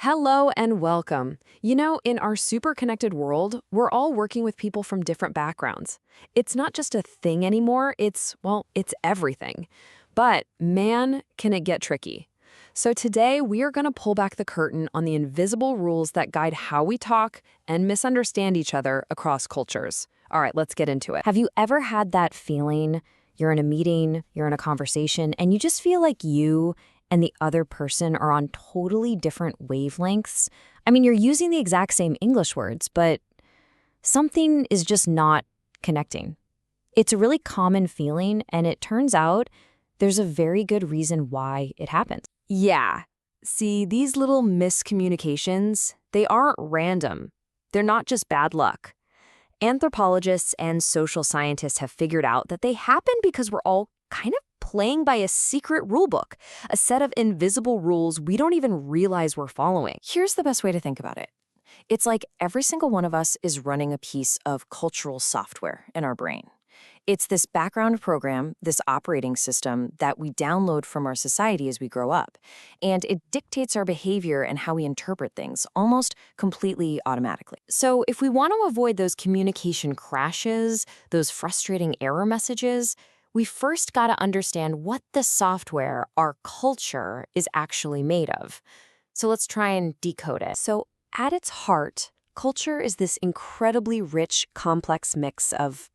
Hello and welcome. In our super connected world, we're all working with people from different backgrounds. It's not just a thing anymore, it's everything. But man, can it get tricky. So today, we are going to pull back the curtain on the invisible rules that guide how we talk and misunderstand each other across cultures. All right, let's get into it. Have you ever had that feeling you're in a meeting, you're in a conversation, and you just feel like you and the other person are on totally different wavelengths? I mean, you're using the exact same English words, but something is just not connecting. It's a really common feeling, and it turns out there's a very good reason why it happens. Yeah. See, these little miscommunications, they aren't random. They're not just bad luck. Anthropologists and social scientists have figured out that they happen because we're all kind of playing by a secret rulebook, a set of invisible rules we don't even realize we're following. Here's the best way to think about it. It's like every single one of us is running a piece of cultural software in our brain. It's this background program, this operating system that we download from our society as we grow up. And it dictates our behavior and how we interpret things almost completely automatically. So if we want to avoid those communication crashes, those frustrating error messages, we first got to understand what the software, our culture, is actually made of. So let's try and decode it. So at its heart, culture is this incredibly rich, complex mix of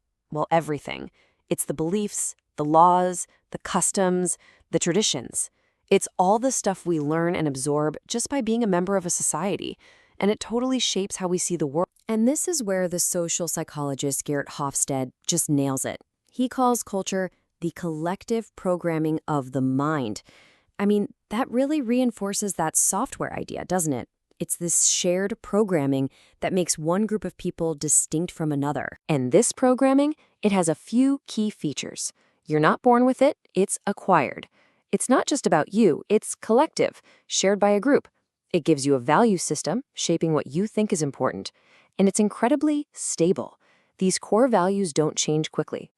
everything. It's the beliefs, the laws, the customs, the traditions. It's all the stuff we learn and absorb just by being a member of a society, and it totally shapes how we see the world. And this is where the social psychologist Geert Hofstede just nails it. He calls culture the collective programming of the mind. I mean, that really reinforces that software idea, doesn't it? It's this shared programming that makes one group of people distinct from another. And this programming, it has a few key features. You're not born with it, it's acquired. It's not just about you, it's collective, shared by a group. It gives you a value system, shaping what you think is important. And it's incredibly stable. These core values don't change quickly.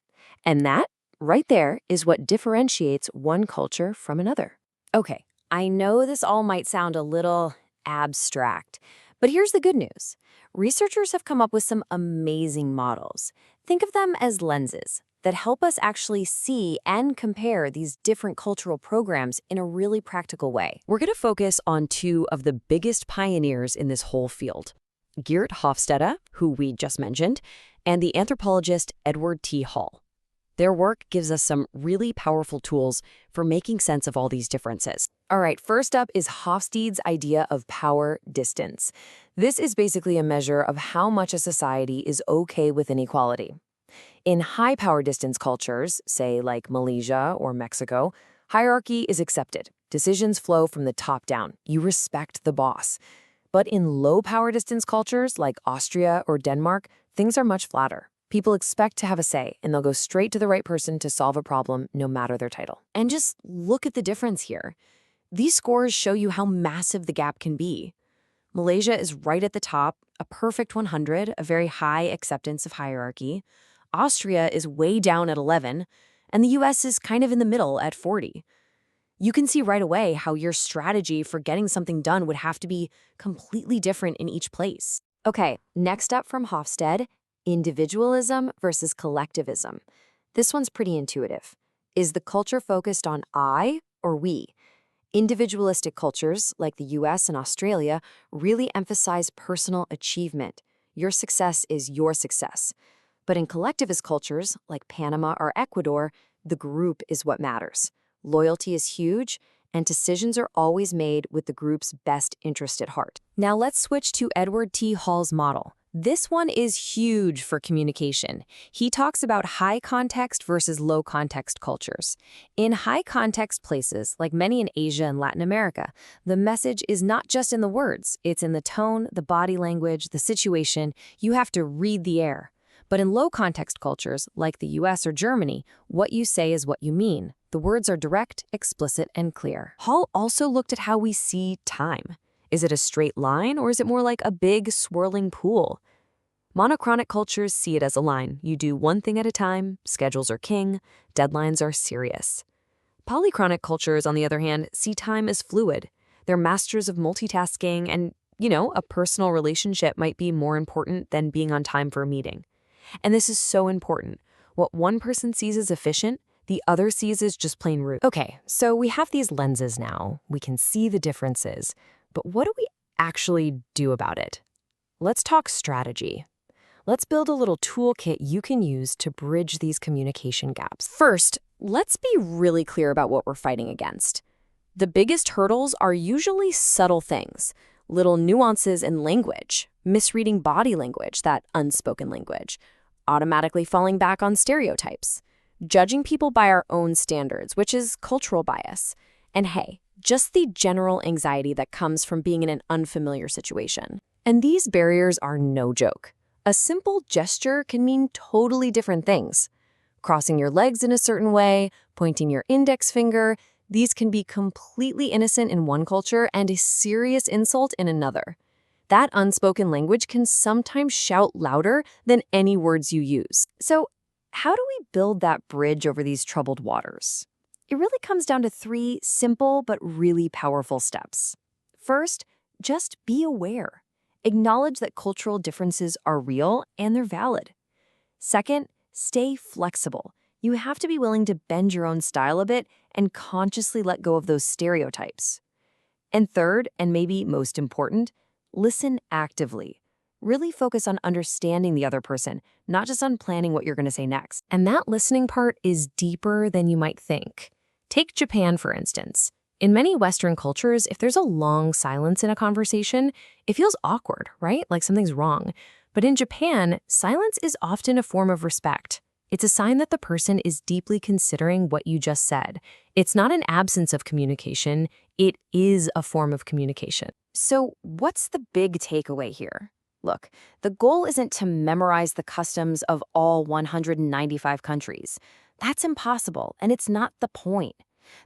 And that, right there, is what differentiates one culture from another. Okay, I know this all might sound a little abstract. But here's the good news. Researchers have come up with some amazing models. Think of them as lenses that help us actually see and compare these different cultural programs in a really practical way. We're going to focus on two of the biggest pioneers in this whole field, Geert Hofstede, who we just mentioned, and the anthropologist Edward T. Hall. Their work gives us some really powerful tools for making sense of all these differences. All right, first up is Hofstede's idea of power distance. This is basically a measure of how much a society is okay with inequality. In high power distance cultures, say like Malaysia or Mexico, hierarchy is accepted. Decisions flow from the top down. You respect the boss. But in low power distance cultures like Austria or Denmark, things are much flatter. People expect to have a say, and they'll go straight to the right person to solve a problem, no matter their title. And just look at the difference here. These scores show you how massive the gap can be. Malaysia is right at the top, a perfect 100, a very high acceptance of hierarchy. Austria is way down at 11, and the US is kind of in the middle at 40. You can see right away how your strategy for getting something done would have to be completely different in each place. Okay, next up from Hofstede, individualism versus collectivism. This one's pretty intuitive. Is the culture focused on I or we? Individualistic cultures, like the US and Australia, really emphasize personal achievement. Your success is your success. But in collectivist cultures, like Panama or Ecuador, the group is what matters. Loyalty is huge, and decisions are always made with the group's best interest at heart. Now let's switch to Edward T. Hall's model. This one is huge for communication. He talks about high context versus low context cultures. In high context places, like many in Asia and Latin America, the message is not just in the words, it's in the tone, the body language, the situation. You have to read the air. But in low context cultures, like the US or Germany, what you say is what you mean. The words are direct, explicit, and clear. Hall also looked at how we see time. Is it a straight line, or is it more like a big, swirling pool? Monochronic cultures see it as a line. You do one thing at a time, schedules are king, deadlines are serious. Polychronic cultures, on the other hand, see time as fluid. They're masters of multitasking, and, a personal relationship might be more important than being on time for a meeting. And this is so important. What one person sees as efficient, the other sees as just plain rude. Okay, so we have these lenses now. We can see the differences. But what do we actually do about it? Let's talk strategy. Let's build a little toolkit you can use to bridge these communication gaps. First, let's be really clear about what we're fighting against. The biggest hurdles are usually subtle things, little nuances in language, misreading body language, that unspoken language, automatically falling back on stereotypes, judging people by our own standards, which is cultural bias, and hey, just the general anxiety that comes from being in an unfamiliar situation. And these barriers are no joke. A simple gesture can mean totally different things. Crossing your legs in a certain way, pointing your index finger, these can be completely innocent in one culture and a serious insult in another. That unspoken language can sometimes shout louder than any words you use. So, how do we build that bridge over these troubled waters? It really comes down to 3 simple but really powerful steps. First, just be aware. Acknowledge that cultural differences are real and they're valid. Second, stay flexible. You have to be willing to bend your own style a bit and consciously let go of those stereotypes. And third, and maybe most important, listen actively. Really focus on understanding the other person, not just on planning what you're going to say next. And that listening part is deeper than you might think. Take Japan, for instance. In many Western cultures, if there's a long silence in a conversation, it feels awkward, right? Like something's wrong. But in Japan, silence is often a form of respect. It's a sign that the person is deeply considering what you just said. It's not an absence of communication, it is a form of communication. So what's the big takeaway here? Look, the goal isn't to memorize the customs of all 195 countries. That's impossible, and it's not the point.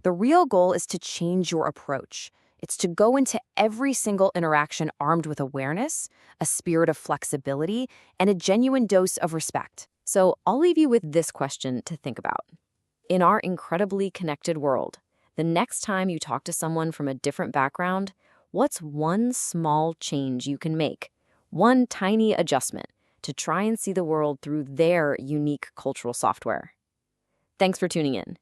The real goal is to change your approach. It's to go into every single interaction armed with awareness, a spirit of flexibility, and a genuine dose of respect. So I'll leave you with this question to think about. In our incredibly connected world, the next time you talk to someone from a different background, what's one small change you can make? One tiny adjustment to try and see the world through their unique cultural software. Thanks for tuning in.